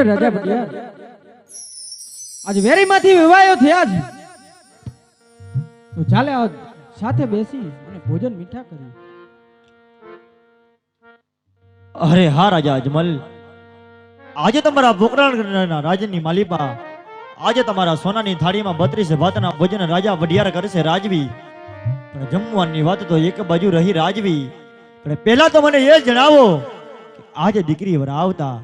અરે રાજા ભટિયાર, આજ વેરીમાંથી વિવાયો થયા છે, તો ચાલે આજ સાથે બેસી અને ભોજન મીઠા કરી. અરે હા રાજા અજમલ, આજે તમારા પોકરણના રાજની માલિપા આજે તમારા સોનાની થાળીમાં 32 ભાતના ભોજન રાજા વઢિયાર કરશે રાજવી. પણ જમવાની વાત તો એક બાજુ રહી રાજવી, પણ પહેલા તો મને એ જણાવો કે આજે દીકરી વરાવતા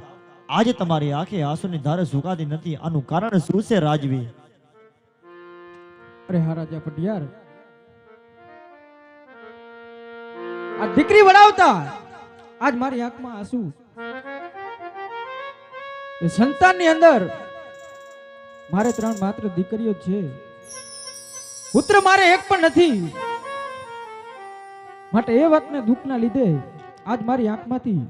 આજે તમારી આંખે આંસુની ધાર સુકાતી નથી, આનું કારણ શું છે રાજવી? અરે હા રાજા ભટિયાર, આ દીકરી વડાવતા આજ મારી આંખમાં આંસુ. એ સંતાનની અંદર મારે 3 માત્ર દીકરીઓ છે, પુત્ર મારે એક પણ નથી. માટે એ વાતને દુઃખના લીધે આજ મારી આંખમાંથી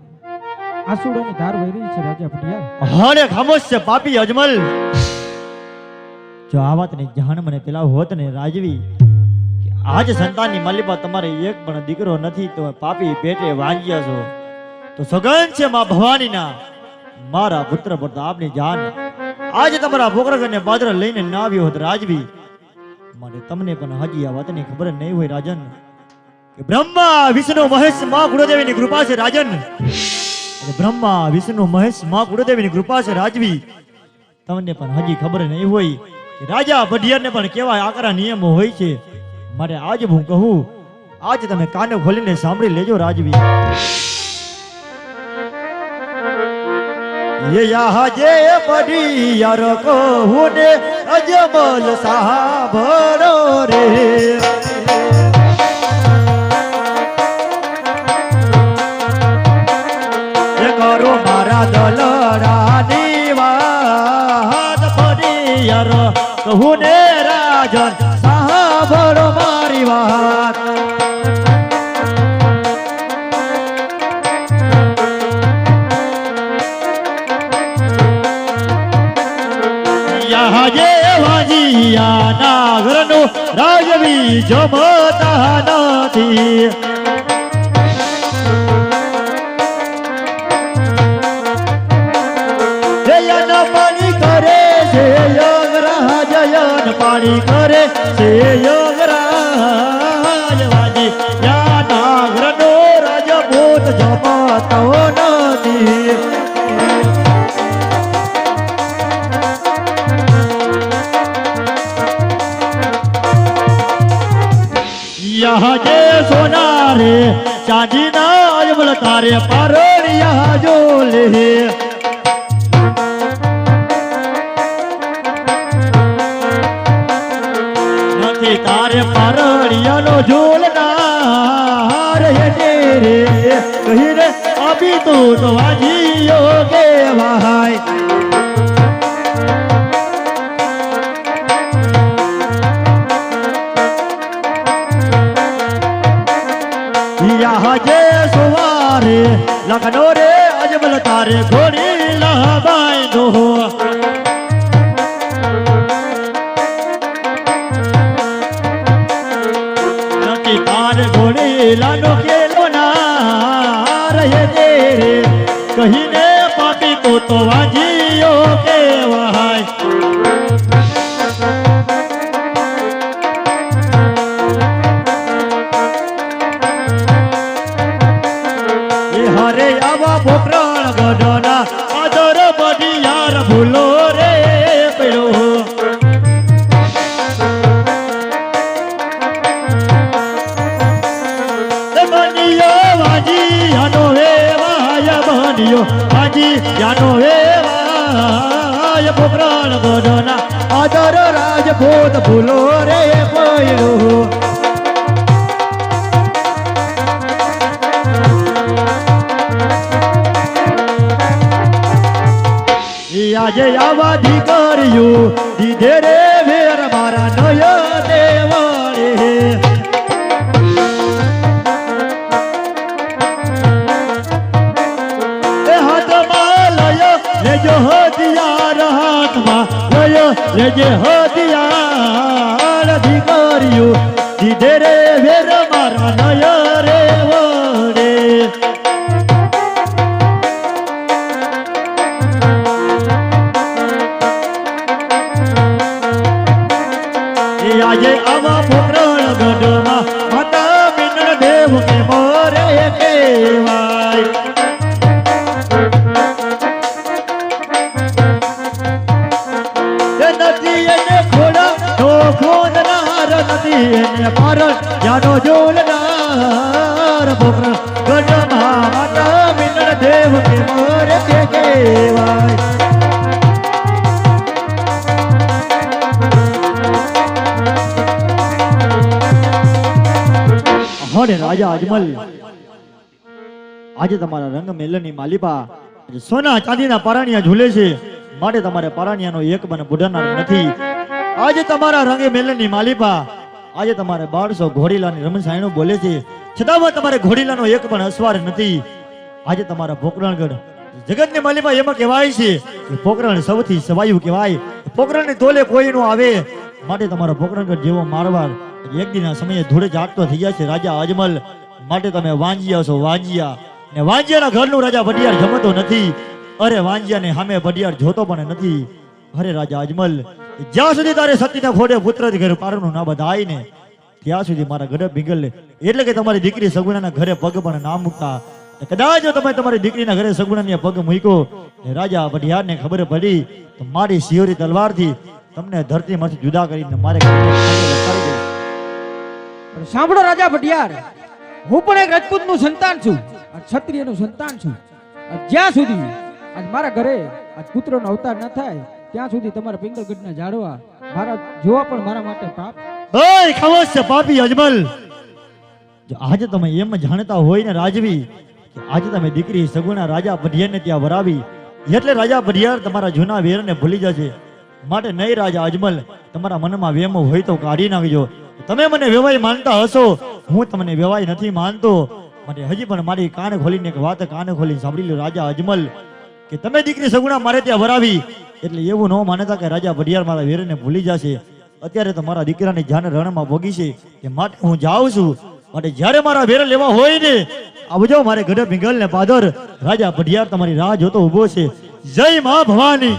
આંસુડાની ધાર વહી રહી છે રાજા ભટિયાર. હાલે ખામોશ છે પાપી અજમલ. જો આ વાતની જાણ મને પેલા હોત ને રાજવી કે આજ સંતાનની માલિપા તમારે એક પણ દીકરો નથી, તો પાપી પેટે વાંજ્યા છો, તો સગન છે માં ભવાનીના મારા પુત્ર પ્રતાપની જાન આજે તમારા પોકરગને પાદર લઈને ના આવ્યો હોત રાજવી. માટે તમને પણ હજી આ વાતની ખબર નહીં હોય રાજન કે બ્રહ્મા વિષ્ણુ મહેશ માં ગુરુદેવીની કૃપા છે રાજન. બ્રહ્મા વિષ્ણુ મહેશ માં ગુરુદેવીની કૃપા છે રાજવી. તમને પણ હજી ખબર નહીં હોય કે રાજા વઢિયારને પણ કેવા આકરા નિયમો હોય છે. મારે આજ હું કહું, આજ તમે કાને ખોલીને સાંભળી લેજો રાજવી. ये यहाँ जे बढ़ियार कहूँ ने अजमल साहबरो रे, ये करो मारा दलरानी वात बढ़ियार कहूँ ने राजन साहबरो मारी वात. જે વાજીયા નાગરનો રાજવી જમતા નથી, જયન પાણી કરે છે યોગરાજ, જયન પાણી કરે છે યોગરાજ. વાજીયા નાગરનો રાજપૂત જમતો નથી. यहाँ जे सोना रे चांदी ना अजमल तारे पारोड़िया जो ले, નથી તારે પારોड़िया નો ઝૂલના રે રે કહી રે અભી તું તો વાજીયો કેવાય. જે સુવારે લખનો રે અજમલ તારે ઘોડી લહાબાઈ દો, નથી તારે ઘોડી લાનો કેલો ના રહે દે કહીને પાપી તો વાજીયો કેવાય. હરે આવા પોકરણ ગઢના આદર વઢિયાર ભૂલો રે પડ્યો, બનિયો વાજી યાનો વેવાય, બનિયો વાજી યાનો વેવાય. પોકરણ ગઢના આદર રાજપૂત ભૂલો રે પડ્યો. આજે આવા દીકરીઓ દીધે રે વેર મારા નયને વળે, એ હાથમાં લયો લેજો હથિયાર, હાથમાં લયો લેજે હથિયાર. દીકરીઓ દીધે રે વેર મારા નય રે વળે. જાનો જોલનાર પોકરણ ગઢમાં માતા મિલન દેવ કે મોરે તે કહેવાય હોને રાજા અજમલ આજે તમારા રંગ મેલની માલિપા આજે સોના ચાંદીના પારાણિયા ઝૂલે છે માટે તમારે પારાણિયાનો એક બને બુઢાનાર નથી આજે તમારા રંગે મેલની માલિપા આજે તમારે 1200 ઘોડીલાની રમસાયણું બોલે છે છતાં તમારે ઘોડીલાનો એક પણ અસવાર નથી આજે તમારા પોકરણગઢ જગતની માલિપા એમાં કહેવાય છે કે પોકરણ સૌથી સવાયું કહેવાય પોકરણની તોલે કોઈ નો આવે માટે તમારા પોકરણગઢ જેવો મારવાર એક દિનના સમયે ધૂળે જાગતો થઈ ગયા છે રાજા અજમલ માટે તમે વાંજિયા છો વાંજિયા ને વાંજિયાના ઘરનું રાજા ભડિયાર જમતો નથી અરે વાંજિયાને સામે ભડિયાર જોતો પણ નથી અરે રાજા અજમલ જ્યાં સુધી તારે સતીના ખોડે પુત્રથી ઘર પારનું ના બધાય ને ત્યાં સુધી મારા ગઢ ભીંગલ એટલે કે તમારી દીકરી સગુણાના ઘરે પગ પણ ના મૂકતા કદાચ જો તમે તમારી દીકરીના ઘરે સગુણાની પગ મૂક્યો ને રાજા ભડિયારને ખબર પડી તો મારી સિયોરી તલવારથી તમને ધરતીમાંથી જુદા કરીને મારે પણ સાંભળો રાજા ભટિયાર, હું પણ એક રાજપૂતનું સંતાન છું અને ક્ષત્રિયનું સંતાન છું. જ્યાં સુધી આજ મારા ઘરે આજ પુત્રનો અવતાર ન થાય ત્યાં સુધી તમારા પિંગલગઢના ઝાડવા મારા જોવા પણ મારા માટે પાપ. ઓય ખવસ છે પાપી અજમલ, જો આજે તમે એમ જાણતા હોય ને રાજવી કે આજે તમે દીકરી સગુણા રાજા ભડિયારને ત્યાં વરાવી એટલે રાજા ભડિયાર તમારા જૂના વેરને ભૂલી જશે. માટે નહીં રાજા અજમલ, તમારા મનમાં વેમ હોય તો કાઢી નાખજો. તમે મને વેવાઈ માનતા હશો, હું તમને વેવાઈ નથી માનતો. માટે હજી પણ મારી કાન ખોલીને એક વાત કાન ખોલીને સાંભળી લો રાજા અજમલ કે તમે દીકરી સગુણા મારે ત્યાં વરાવી એટલે એવું ન માનતા કે રાજા ભડિયાર મારા વેરને ભૂલી જશે. અત્યારે તો મારા દીકરાની જાન રણમાં ભોગી છે કે માટે હું જાઉં છું. માટે જ્યારે મારા વેર લેવા હોય ને આવજો મારે ગઢ પિંગલ ને પાદર રાજા ભડિયાર તમારી રાહ જોતો ઉભો છે. જય મા ભવાની.